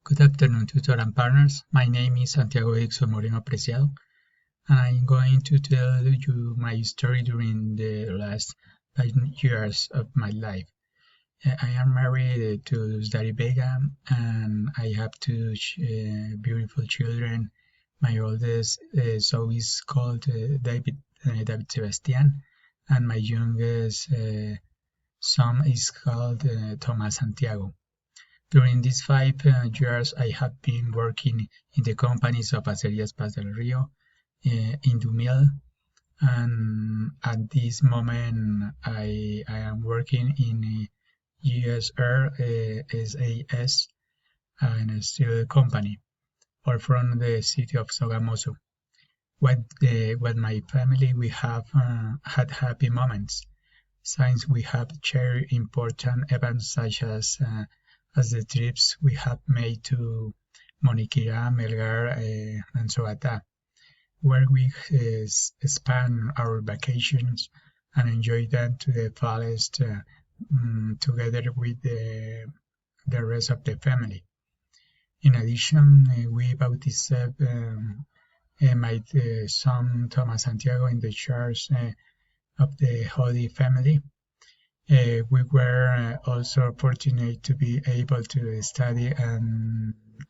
Good afternoon, tutor and partners. My name is Santiago Dixon Moreno Preciado, and I'm going to tell you my story during the last 5 years of my life. I am married to Luz Dari Vega, and I have two beautiful children. My oldest son is called David Sebastian, and my youngest son is called Thomas Santiago. During these 5 years, I have been working in the companies of Acerías Paz del Río, in Dumil, and at this moment I am working in USR SAS, and a steel company, or from the city of Sogamoso. What my family we have had happy moments, since we have shared important events such as the trips we have made to Moniquira, Melgar, and Soata, where we spend our vacations and enjoy them to the fullest, together with the rest of the family. In addition, we baptized my son Thomas Santiago in the church of the Holy Family. We were also fortunate to be able to study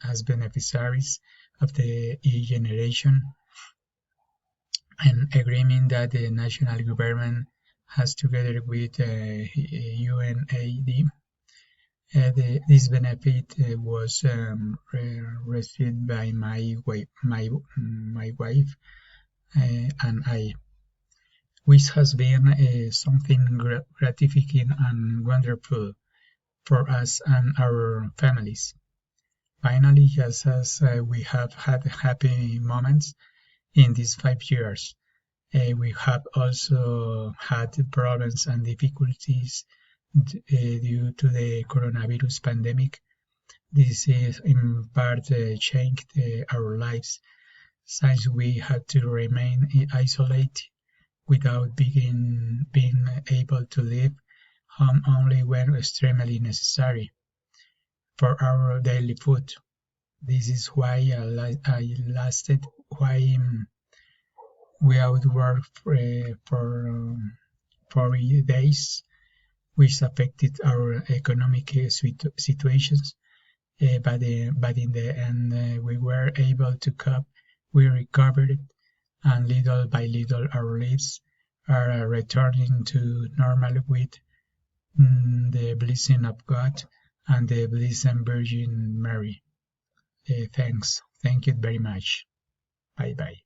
as beneficiaries of the e-generation, an agreement that the national government has together with UNAID. This benefit was received by my wife and I, which has been something gratifying and wonderful for us and our families. Finally, just as we have had happy moments in these 5 years, we have also had problems and difficulties due to the coronavirus pandemic. This is in part changed our lives, since we had to remain isolated without being able to leave home only when extremely necessary for our daily food. This is why I lasted without work for 40 days, which affected our economic situations. But in the end, we were able to cope. We recovered, and little by little our lives are returning to normal with the blessing of God and the Blessed Virgin Mary. Thanks. Thank you very much. Bye bye.